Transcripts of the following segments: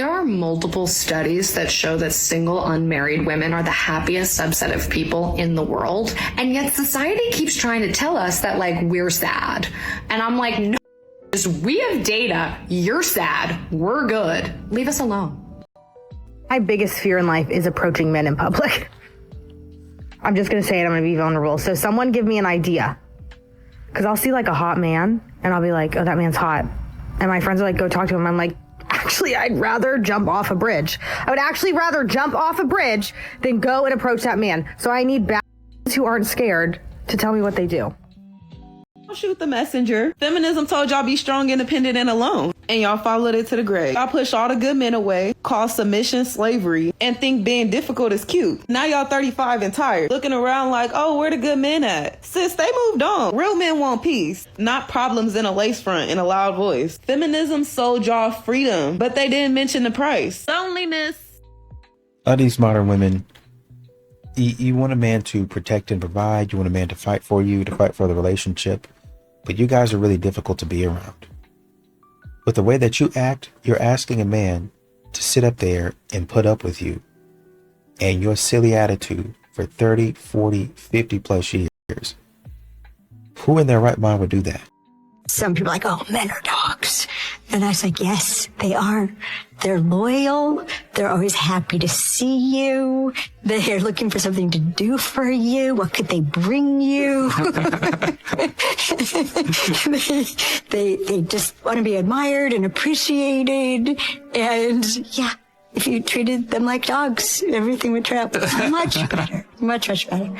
There are multiple studies that show that single unmarried women are the happiest subset of people in the world. And yet society keeps trying to tell us that, like, we're sad. And I'm like, no, we have data. You're sad. We're good. Leave us alone. My biggest fear in life is approaching men in public. I'm just going to say it. I'm going to be vulnerable. So someone give me an idea. Because I'll see like a hot man and I'll be like, oh, that man's hot. And my friends are like, go talk to him. I'm like, actually, I'd rather jump off a bridge. I would actually rather jump off a bridge than go and approach that man. So I need bad who aren't scared to tell me what they do. Don't shoot the messenger. Feminism told y'all be strong, independent, and alone. And y'all followed it to the grave. Y'all pushed all the good men away, call submission slavery, and think being difficult is cute. Now y'all 35 and tired, looking around like, oh, where the good men at? Sis, they moved on. Real men want peace, not problems in a lace front and a loud voice. Feminism sold y'all freedom, but they didn't mention the price. Loneliness. Of these modern women, you want a man to protect and provide. You want a man to fight for you, to fight for the relationship. But you guys are really difficult to be around. With the way that you act, you're asking a man to sit up there and put up with you and your silly attitude for 30, 40, 50 plus years. Who in their right mind would do that? Some people are like, oh, men are dogs. And I was like, yes, they are. They're loyal. They're always happy to see you. They're looking for something to do for you. What could they bring you? they just want to be admired and appreciated. And yeah, if you treated them like dogs, everything would turn out much better. Much, much better.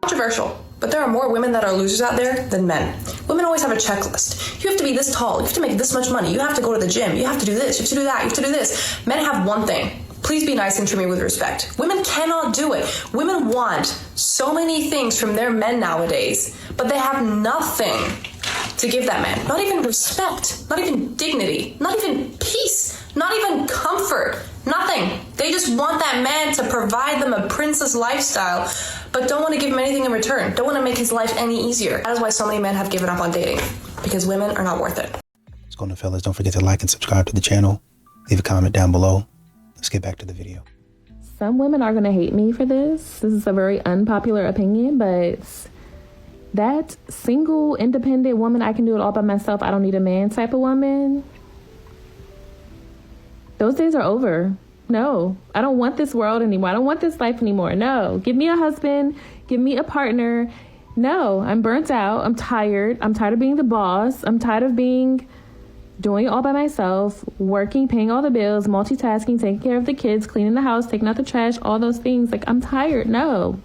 Controversial, but there are more women that are losers out there than men. Women always have a checklist. You have to be this tall. You have to make this much money. You have to go to the gym. You have to do this. You have to do that. You have to do this. Men have one thing. Please be nice and treat me with respect. Women cannot do it. Women want so many things from their men nowadays, but they have nothing to give that man. Not even respect, not even dignity, not even peace, not even comfort, nothing. They just want that man to provide them a princess lifestyle, but don't want to give him anything in return. Don't want to make his life any easier. That is why so many men have given up on dating, because women are not worth it. What's going on, fellas? Don't forget to like and subscribe to the channel. Leave a comment down below. Let's get back to the video. Some women are going to hate me for this. This is a very unpopular opinion, but that single, independent woman, I can do it all by myself, I don't need a man type of woman, those days are over. No, I don't want this world anymore. I don't want this life anymore. No, give me a husband, give me a partner. No, I'm burnt out. I'm tired. I'm tired of being the boss. I'm tired of doing it all by myself, working, paying all the bills, multitasking, taking care of the kids, cleaning the house, taking out the trash, all those things. Like, I'm tired. No,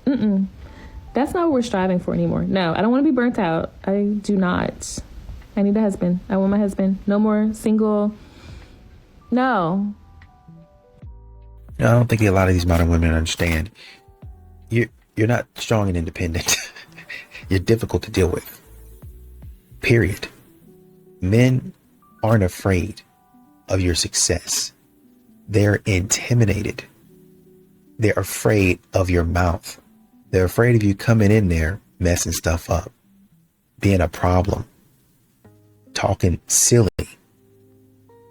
that's not what we're striving for anymore. No, I don't want to be burnt out. I do not. I need a husband. I want my husband. No more single. No. I don't think a lot of these modern women understand. You're not strong and independent. You're difficult to deal with. Period. Men aren't afraid of your success. They're intimidated. They're afraid of your mouth. They're afraid of you coming in there, messing stuff up, being a problem, talking silly.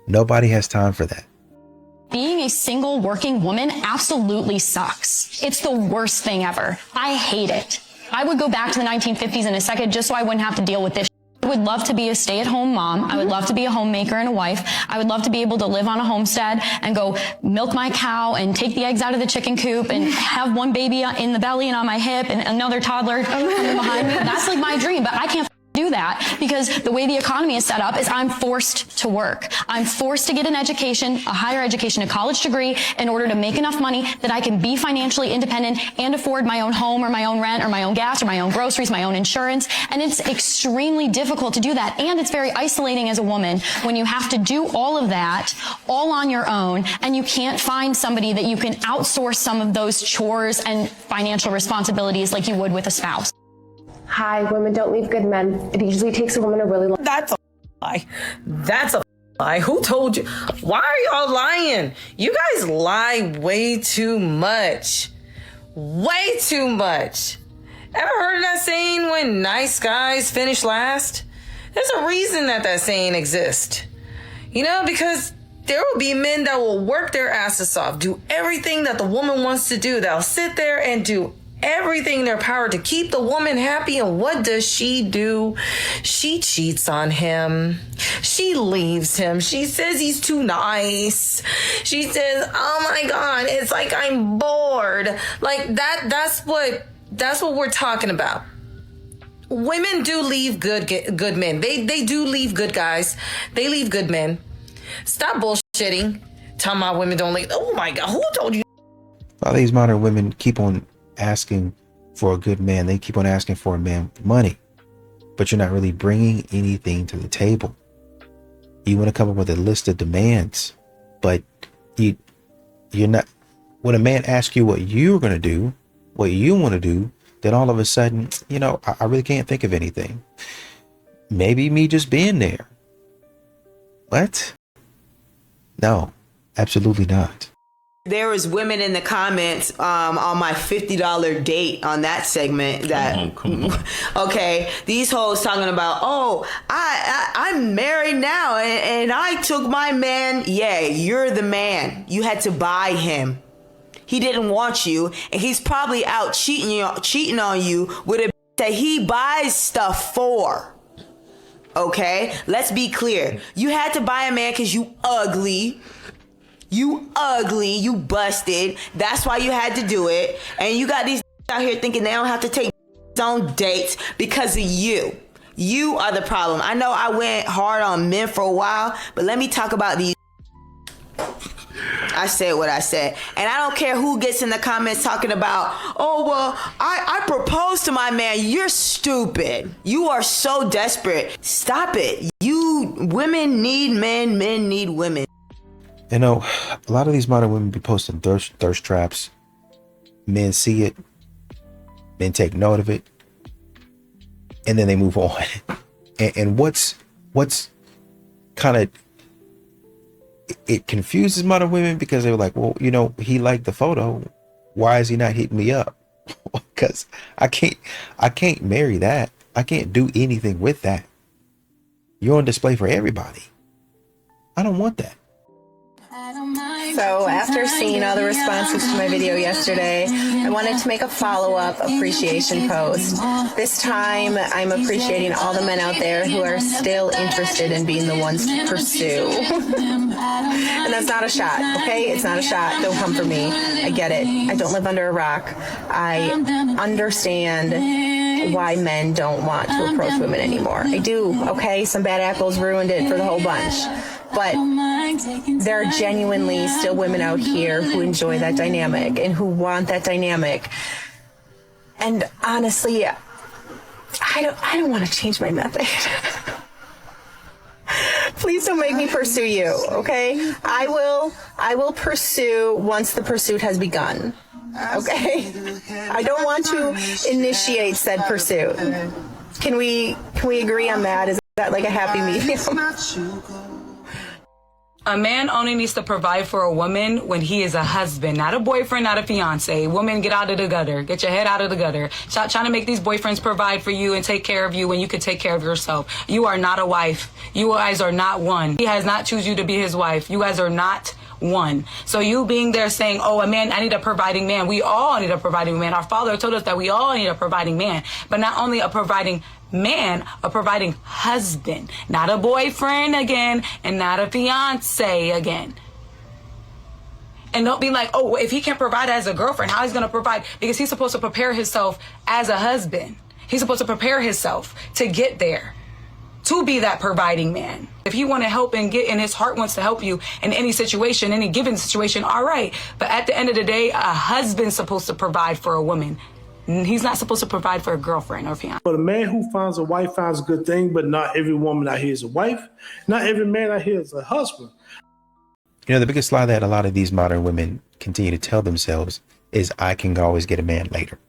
Nobody has time for that. Being a single working woman absolutely sucks. It's the worst thing ever. I hate it. I would go back to the 1950s in a second just so I wouldn't have to deal with this. I would love to be a stay-at-home mom. I would love to be a homemaker and a wife. I would love to be able to live on a homestead and go milk my cow and take the eggs out of the chicken coop and have one baby in the belly and on my hip and another toddler coming behind me. That's like my dream, but I can't do that because the way the economy is set up is I'm forced to work. I'm forced to get an education, a higher education, a college degree in order to make enough money that I can be financially independent and afford my own home or my own rent or my own gas or my own groceries, my own insurance. And it's extremely difficult to do that. And it's very isolating as a woman when you have to do all of that all on your own and you can't find somebody that you can outsource some of those chores and financial responsibilities like you would with a spouse. Hi, women don't leave good men. It usually takes a woman a really long time. That's a lie. That's a lie. Who told you? Why are y'all lying? You guys lie way too much. Way too much. Ever heard of that saying, when nice guys finish last? There's a reason that saying exists. You know, because There will be men that will work their asses off, do everything that the woman wants to do. They'll sit there and do everything in their power to keep the woman happy. And what does she do? She cheats on him. She leaves him. She says he's too nice. She says, oh my God, it's like I'm bored. Like that's what we're talking about. Women do leave good men. They do leave good guys. They leave good men. Stop bullshitting. Tell my women don't leave. Oh my God, who told you? A lot of these modern women keep on asking for a good man. They keep on asking for a man with money, but you're not really bringing anything to the table. You want to come up with a list of demands, but you're not. When a man asks you what you're going to do, what you want to do, then all of a sudden, I really can't think of anything. Maybe me just being there. What? No, absolutely not. There was women in the comments on my $50 date on that segment that, come on. Okay, these hoes talking about, oh, I'm married now and I took my man. Yeah, you're the man. You had to buy him. He didn't want you, and he's probably out cheating on you with a that he buys stuff for. Okay, let's be clear. You had to buy a man because you ugly. You ugly, you busted. That's why you had to do it. And you got these out here thinking they don't have to take on dates because of you. You are the problem. I know I went hard on men for a while, but let me talk about these. I said what I said. And I don't care who gets in the comments talking about, oh, well, I proposed to my man. You're stupid. You are so desperate. Stop it. Women need men need women. A lot of these modern women be posting thirst traps. Men see it. Men take note of it. And then they move on. And what's kind of, it confuses modern women because they're like, well, he liked the photo. Why is he not hitting me up? Because I can't marry that. I can't do anything with that. You're on display for everybody. I don't want that. So after seeing all the responses to my video yesterday, I wanted to make a follow-up appreciation post. This time, I'm appreciating all the men out there who are still interested in being the ones to pursue. And that's not a shot, okay? It's not a shot. Don't come for me. I get it. I don't live under a rock. I understand why men don't want to approach women anymore. I do, okay? Some bad apples ruined it for the whole bunch. But there are genuinely still women out here who enjoy that dynamic and who want that dynamic. And honestly, I don't want to change my method. Please don't make me pursue you, okay? I will pursue once the pursuit has begun. Okay? I don't want to initiate said pursuit. Can we agree on that? Is that like a happy medium? A man only needs to provide for a woman when he is a husband, not a boyfriend, not a fiance. Woman, get out of the gutter. Get your head out of the gutter. Stop trying to make these boyfriends provide for you and take care of you when you can take care of yourself. You are not a wife. You guys are not one. He has not chosen you to be his wife. You guys are not one. So you being there saying, oh, a man, I need a providing man. We all need a providing man. Our father told us that we all need a providing man, but not only a providing man, a providing husband, not a boyfriend again, and not a fiance again. And don't be like, oh, if he can't provide as a girlfriend, how he's going to provide? Because he's supposed to prepare himself as a husband. He's supposed to prepare himself to get there, to be that providing man. If he want to help and his heart wants to help you in any situation, any given situation, all right. But at the end of the day, a husband's supposed to provide for a woman. He's not supposed to provide for a girlfriend or fiance. But a man who finds a wife finds a good thing, but not every woman out here is a wife. Not every man out here is a husband. The biggest lie that a lot of these modern women continue to tell themselves is, I can always get a man later.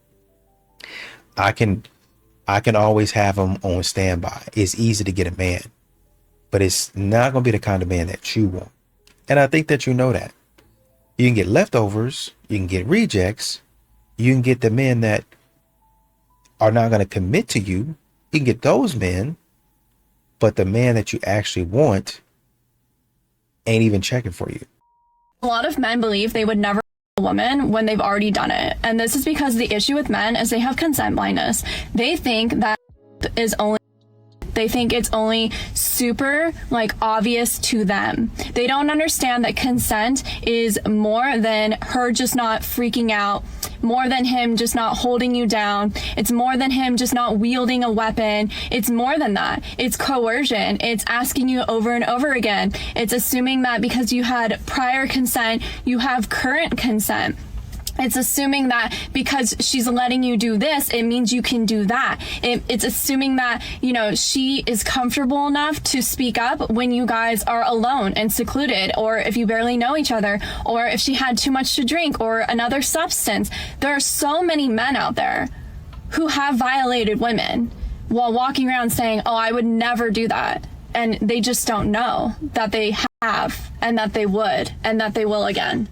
I can always have him on standby. It's easy to get a man, but it's not going to be the kind of man that you want. And I think that you know that. You can get leftovers. You can get rejects. You can get the men that are not going to commit to you. You can get those men, but the man that you actually want, ain't even checking for you. A lot of men believe they would never a woman when they've already done it. And this is because the issue with men is they have consent blindness. They think that they think it's only super obvious to them. They don't understand that consent is more than her just not freaking out, more than him just not holding you down. It's more than him just not wielding a weapon. It's more than that. It's coercion. It's asking you over and over again. It's assuming that because you had prior consent, you have current consent. It's assuming that because she's letting you do this, it means you can do that. It's assuming that, she is comfortable enough to speak up when you guys are alone and secluded, or if you barely know each other, or if she had too much to drink or another substance. There are so many men out there who have violated women while walking around saying, oh, I would never do that. And they just don't know that they have, and that they would, and that they will again.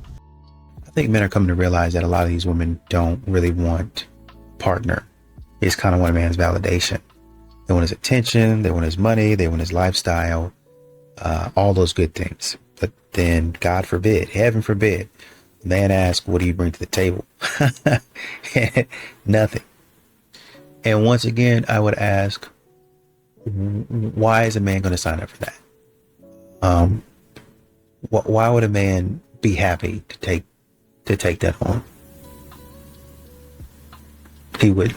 I think men are coming to realize that a lot of these women don't really want a partner. They just kind of want a man's validation. They want his attention, they want his money, they want his lifestyle, all those good things. But then, God forbid, heaven forbid, the man asks, what do you bring to the table? Nothing. And once again, I would ask, why is a man going to sign up for that? Why would a man be happy to take that on? He would.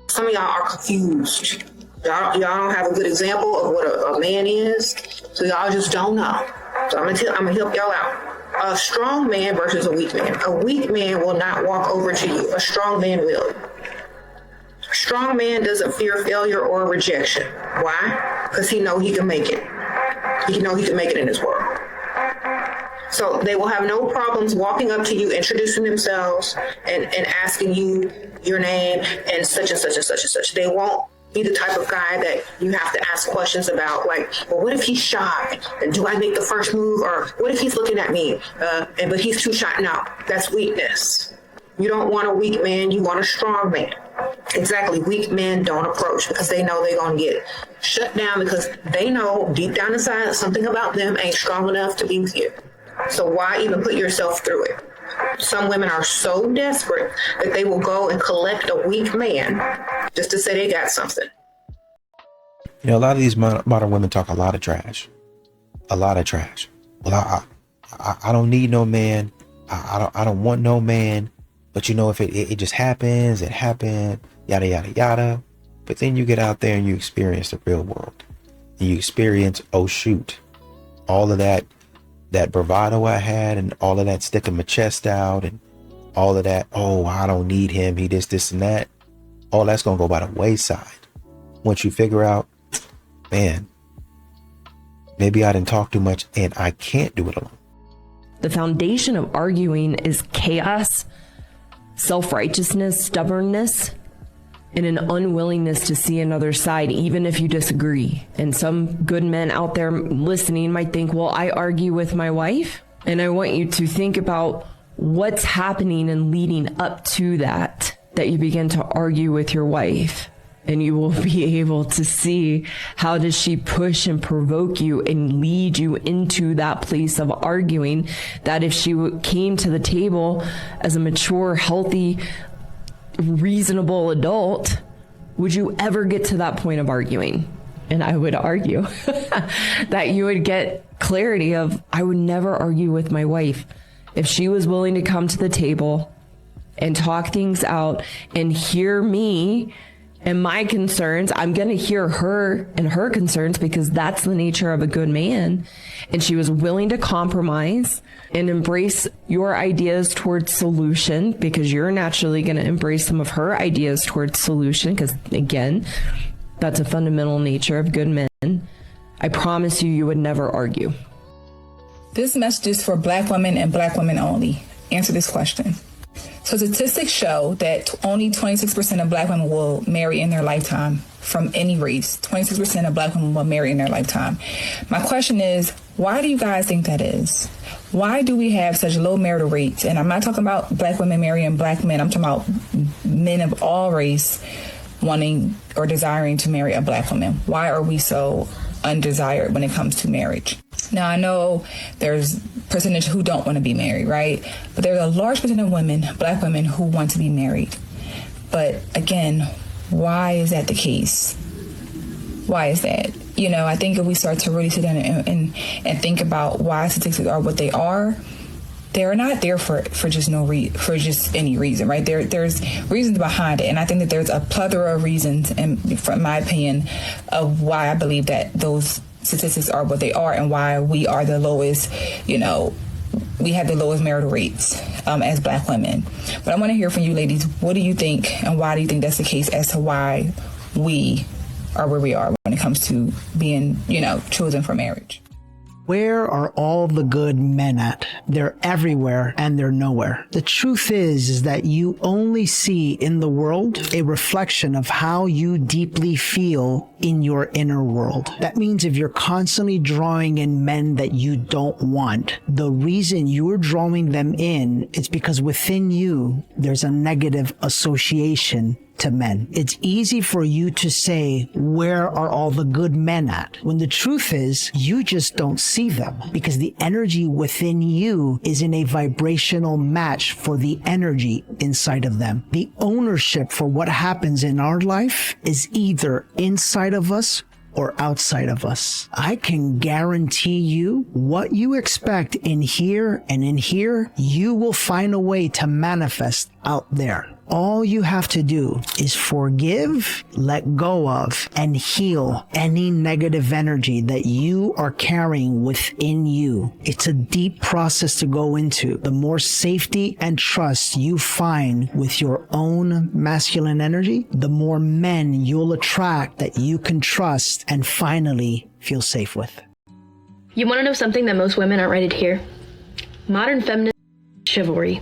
Some of y'all are confused. Y'all don't have a good example of what a man is, so y'all just don't know. So I'm gonna help y'all out. A strong man versus a weak man. A weak man will not walk over to you. A strong man will. A strong man doesn't fear failure or rejection. Why? Because he knows he can make it. He knows he can make it in this world. So they will have no problems walking up to you, introducing themselves, and asking you your name and such and such and such and such. They won't be the type of guy that you have to ask questions about, well, what if he's shy? And do I make the first move? Or what if he's looking at me? But he's too shy? No, that's weakness. You don't want a weak man, you want a strong man. Exactly. Weak men don't approach because they know they're going to get shut down, because they know deep down inside something about them ain't strong enough to be with you. So why even put yourself through it? Some women are so desperate that they will go and collect a weak man just to say they got something. A lot of these modern women talk a lot of trash. A lot of trash. Well, I don't need no man. I don't want no man. But if it just happens, it happened, yada, yada, yada. But then you get out there and you experience the real world. And you experience, oh, shoot, all of that bravado I had, and all of that sticking my chest out, and all of that, oh, I don't need him, he this and that. All that's going to go by the wayside. Once you figure out, man, maybe I didn't talk too much and I can't do it alone. The foundation of arguing is chaos, self-righteousness, stubbornness, and an unwillingness to see another side, even if you disagree. And some good men out there listening might think, well, I argue with my wife. And I want you to think about what's happening and leading up to that you begin to argue with your wife. And you will be able to see how does she push and provoke you and lead you into that place of arguing, that if she came to the table as a mature, healthy, reasonable adult, would you ever get to that point of arguing? And I would argue that you would get clarity of, I would never argue with my wife. If she was willing to come to the table and talk things out and hear me and my concerns, I'm going to hear her and her concerns, because that's the nature of a good man. And she was willing to compromise and embrace your ideas towards solution, because you're naturally going to embrace some of her ideas towards solution, because again, that's a fundamental nature of good men. I promise you would never argue. This message is for Black women and Black women only. Answer this question. So statistics show that only 26% of Black women will marry in their lifetime from any race. 26% of Black women will marry in their lifetime. My question is, why do you guys think that is? Why do we have such low marital rates? And I'm not talking about Black women marrying Black men. I'm talking about men of all race wanting or desiring to marry a Black woman. Why are we so undesired when it comes to marriage? Now, I know there's percentage who don't want to be married, right? But there's a large percentage of women, black women, who want to be married. But again, why is that the case? Why is that? You know, I think if we start to really sit down and think about why statistics are what they are, they're not there for just for just any reason, right? There's reasons behind it, and I think that there's a plethora of reasons, and from my opinion, of why I believe that those statistics are what they are, and why we are the lowest. You know, we have the lowest marital rates as black women. But I want to hear from you, ladies. What do you think, and why do you think that's the case as to why we are where we are when it comes to being, you know, chosen for marriage? Where are all the good men at? They're everywhere and they're nowhere. The truth is that you only see in the world a reflection of how you deeply feel in your inner world. That means if you're constantly drawing in men that you don't want, the reason you're drawing them in is because within you, there's a negative association to men. It's easy for you to say, where are all the good men at? When the truth is, you just don't see them because the energy within you is in a vibrational match for the energy inside of them. The ownership for what happens in our life is either inside of us or outside of us. I can guarantee you what you expect in here and in here, you will find a way to manifest out there. All you have to do is forgive, let go of, and heal any negative energy that you are carrying within you. It's a deep process to go into. The more safety and trust you find with your own masculine energy, the more men you'll attract that you can trust and finally feel safe with. You want to know something that most women aren't ready to hear? Modern feminism is chivalry.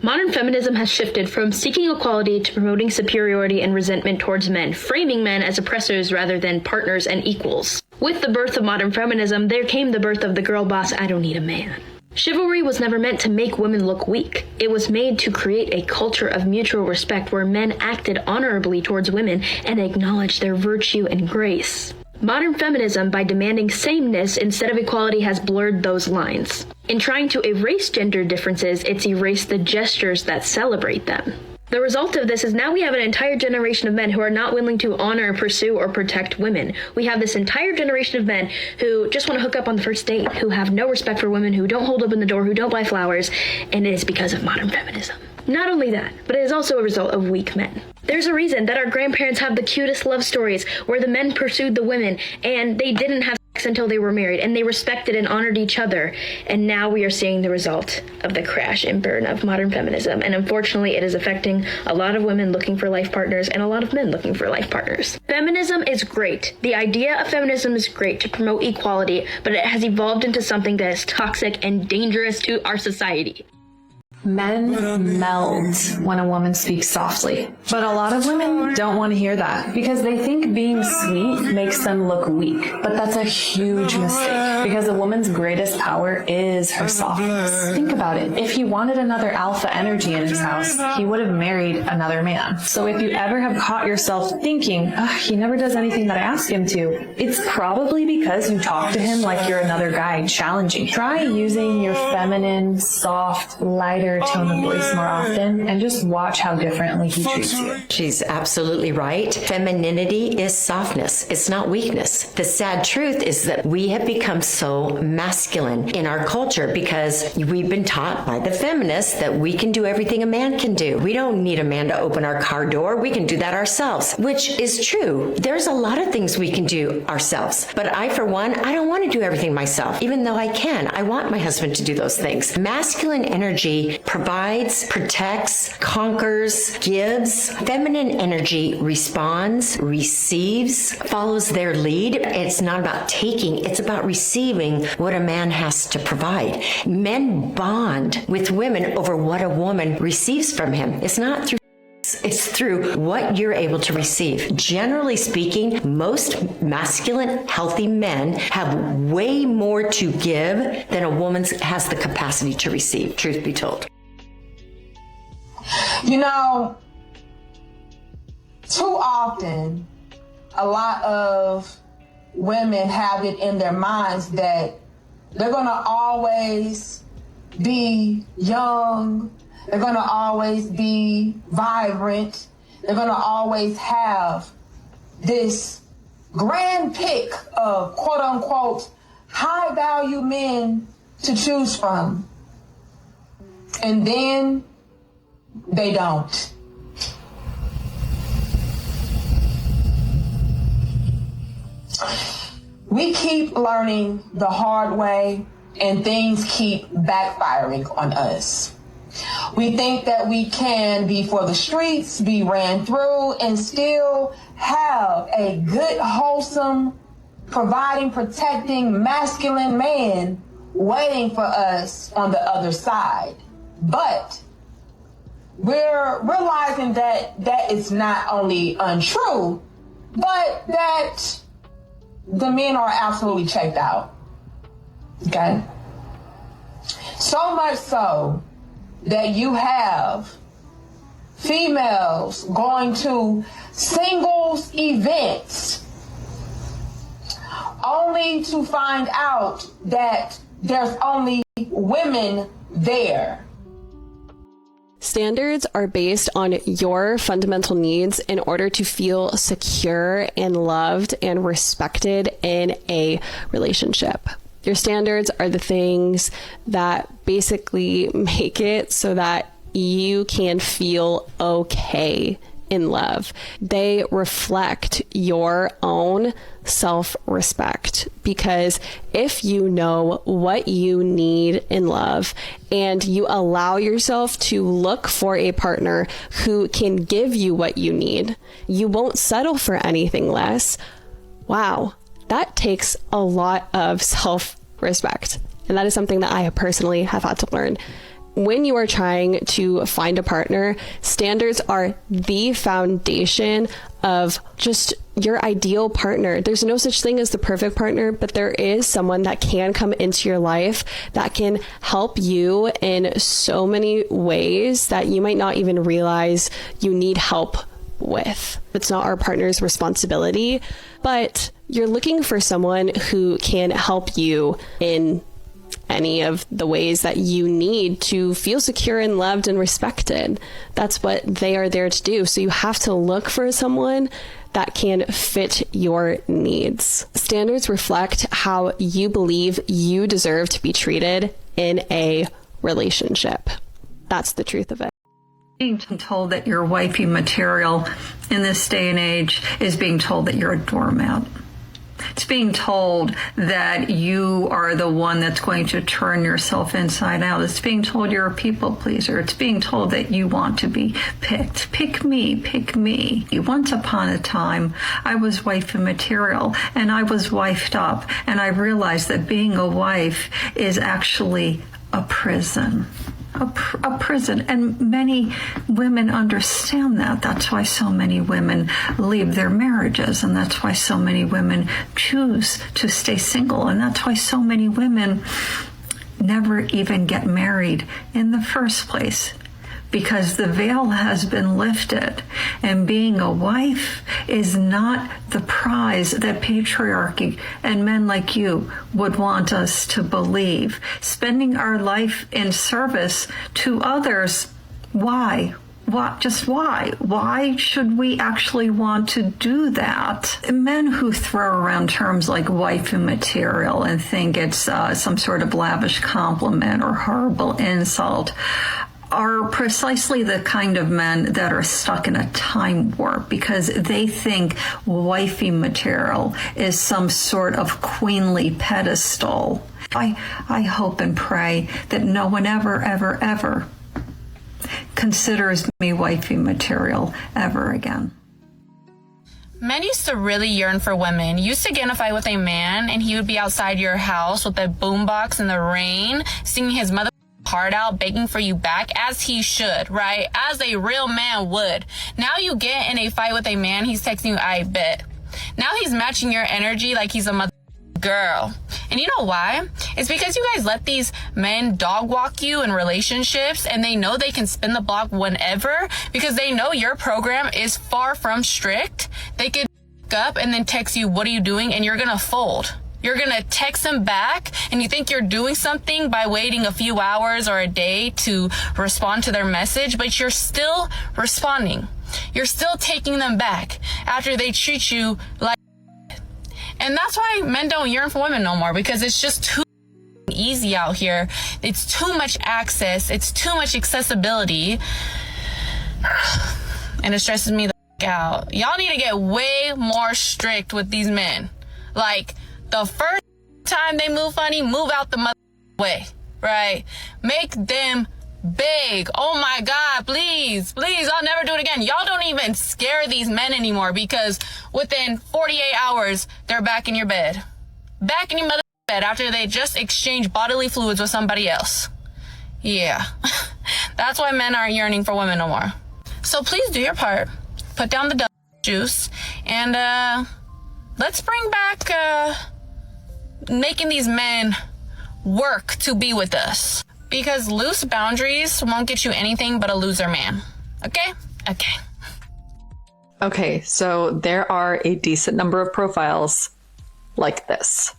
Modern feminism has shifted from seeking equality to promoting superiority and resentment towards men, framing men as oppressors rather than partners and equals. With the birth of modern feminism, there came the birth of the girl boss, I don't need a man. Chivalry was never meant to make women look weak. It was made to create a culture of mutual respect where men acted honorably towards women and acknowledged their virtue and grace. Modern feminism, by demanding sameness instead of equality, has blurred those lines. In trying to erase gender differences, it's erased the gestures that celebrate them. The result of this is now we have an entire generation of men who are not willing to honor, pursue, or protect women. We have this entire generation of men who just want to hook up on the first date, who have no respect for women, who don't hold open the door, who don't buy flowers, and it is because of modern feminism. Not only that, but it is also a result of weak men. There's a reason that our grandparents have the cutest love stories where the men pursued the women and they didn't have sex until they were married and they respected and honored each other. And now we are seeing the result of the crash and burn of modern feminism. And unfortunately, it is affecting a lot of women looking for life partners and a lot of men looking for life partners. Feminism is great. The idea of feminism is great to promote equality, but it has evolved into something that is toxic and dangerous to our society. Men melt when a woman speaks softly, but a lot of women don't want to hear that because they think being sweet makes them look weak. But that's a huge mistake because a woman's greatest power is her softness. Think about it. If he wanted another alpha energy in his house, he would have married another man. So if you ever have caught yourself thinking, he never does anything that I ask him to, it's probably because you talk to him like you're another guy challenging. Try using your feminine, soft, lighter tone of voice more often and just watch how differently he treats you. She's absolutely right. Femininity is softness. It's not weakness. The sad truth is that we have become so masculine in our culture because we've been taught by the feminists that we can do everything a man can do. We don't need a man to open our car door. We can do that ourselves, which is true. There's a lot of things we can do ourselves. But I, for one, I don't want to do everything myself, even though I can. I want my husband to do those things. Masculine energy provides, protects, conquers, gives. Feminine energy responds, receives, follows their lead. It's not about taking, it's about receiving what a man has to provide. Men bond with women over what a woman receives from him. It's not through it's through what you're able to receive. Generally speaking, most masculine, healthy men have way more to give than a woman has the capacity to receive, truth be told. You know, too often, a lot of women have it in their minds that They're gonna always be young. They're gonna always be vibrant. They're gonna always have this grand pick of quote unquote high value men to choose from. And then they don't. We keep learning the hard way and things keep backfiring on us. We think that we can be for the streets, be ran through, and still have a good, wholesome, providing, protecting, masculine man waiting for us on the other side. But we're realizing that that is not only untrue, but that the men are absolutely checked out. Okay? So much so that you have females going to singles events only to find out that there's only women there. Standards are based on your fundamental needs in order to feel secure and loved and respected in a relationship. Your standards are the things that basically make it so that you can feel okay in love. They reflect your own self-respect, because if you know what you need in love and you allow yourself to look for a partner who can give you what you need, you won't settle for anything less. Wow, that takes a lot of self-respect. And that is something that I personally have had to learn. When you are trying to find a partner, standards are the foundation of just your ideal partner. There's no such thing as the perfect partner, but there is someone that can come into your life that can help you in so many ways that you might not even realize you need help with. It's not our partner's responsibility, but you're looking for someone who can help you in any of the ways that you need to feel secure and loved and respected. That's what they are there to do. So you have to look for someone that can fit your needs. Standards reflect how you believe you deserve to be treated in a relationship. That's the truth of it. Being told that you're wifey material in this day and age is being told that you're a doormat. It's being told that you are the one that's going to turn yourself inside out. It's being told you're a people pleaser. It's being told that you want to be picked. Pick me, pick me. Once upon a time, I was wifey material, and I was wifed up, and I realized that being a wife is actually a prison. A prison, and many women understand that. That's why so many women leave their marriages, and that's why so many women choose to stay single, and that's why so many women never even get married in the first place, because the veil has been lifted, and being a wife is not the prize that patriarchy and men like you would want us to believe. Spending our life in service to others, why? Just why? Why should we actually want to do that? Men who throw around terms like wifey material and think it's some sort of lavish compliment or horrible insult are precisely the kind of men that are stuck in a time warp, because they think wifey material is some sort of queenly pedestal. I hope and pray that no one ever considers me wifey material ever again. Men used to really yearn for women. You used to get in a fight with a man and he would be outside your house with a boombox in the rain, singing his mother heart out, begging for you back, as he should, right? As a real man would. Now you get in a fight with a man, he's texting you, I bet. Now he's matching your energy like he's a mother girl. And you know why? It's because you guys let these men dog walk you in relationships, and they know they can spin the block whenever, because they know your program is far from strict. They could up and then text you, what are you doing? And you're gonna fold. You're gonna text them back and you think you're doing something by waiting a few hours or a day to respond to their message, but you're still responding. You're still taking them back after they treat you like. And that's why men don't yearn for women no more, because it's just too easy out here. It's too much access. It's too much accessibility. And it stresses me the out. Y'all need to get way more strict with these men. Like, the first time they move funny, move out the way, right? Make them big. Oh my God, please, I'll never do it again. Y'all don't even scare these men anymore, because within 48 hours, they're back in your bed. Back in your bed after they just exchanged bodily fluids with somebody else. Yeah. That's why men aren't yearning for women no more. So please do your part. Put down the juice and let's bring back making these men work to be with us. Because loose boundaries won't get you anything but a loser man. Okay? Okay. Okay, so there are a decent number of profiles like this.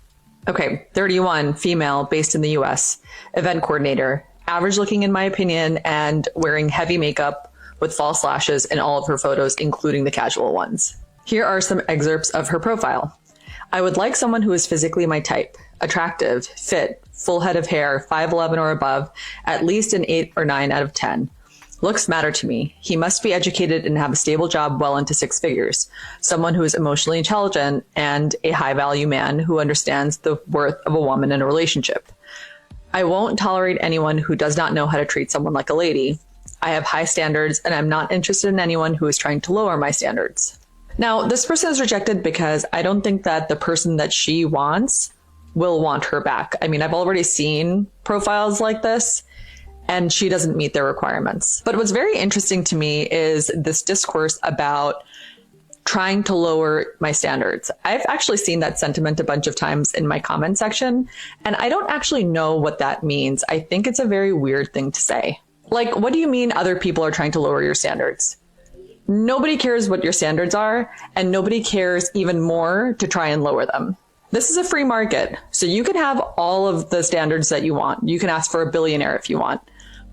Okay, 31, female, based in the US, event coordinator, average looking in my opinion, and wearing heavy makeup with false lashes in all of her photos, including the casual ones. Here are some excerpts of her profile. I would like someone who is physically my type, attractive, fit, full head of hair, 5'11" or above, at least an 8 or 9 out of 10. Looks matter to me. He must be educated and have a stable job well into 6 figures. Someone who is emotionally intelligent and a high value man who understands the worth of a woman in a relationship. I won't tolerate anyone who does not know how to treat someone like a lady. I have high standards and I'm not interested in anyone who is trying to lower my standards. Now, this person is rejected because I don't think that the person that she wants will want her back. I mean, I've already seen profiles like this and she doesn't meet their requirements. But what's very interesting to me is this discourse about trying to lower my standards. I've actually seen that sentiment a bunch of times in my comment section, and I don't actually know what that means. I think it's a very weird thing to say. Like, what do you mean other people are trying to lower your standards? Nobody cares what your standards are, and nobody cares even more to try and lower them. This is a free market, so you can have all of the standards that you want. You can ask for a billionaire if you want,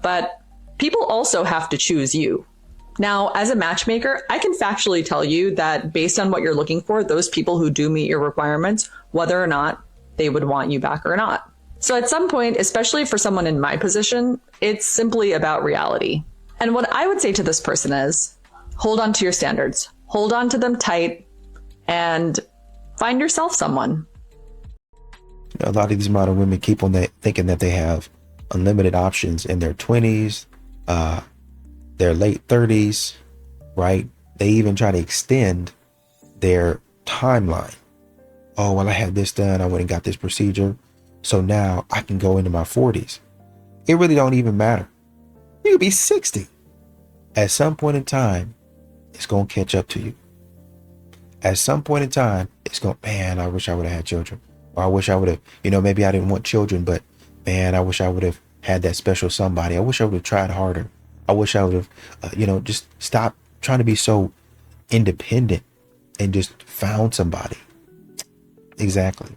but people also have to choose you. Now, as a matchmaker, I can factually tell you that based on what you're looking for, those people who do meet your requirements, whether or not they would want you back or not. So at some point, especially for someone in my position, it's simply about reality. And what I would say to this person is, hold on to your standards, hold on to them tight, and find yourself someone. A lot of these modern women keep on thinking that they have unlimited options in their 20s, their late 30s, right? They even try to extend their timeline. Oh, well, I had this done. I went and got this procedure. So now I can go into my 40s. It really don't even matter. You could be 60. At some point in time, it's going to catch up to you. At some point in time, it's going, man, I wish I would have had children. Or I wish I would have, maybe I didn't want children, but man, I wish I would have had that special somebody. I wish I would have tried harder. I wish I would have, just stopped trying to be so independent and just found somebody. Exactly.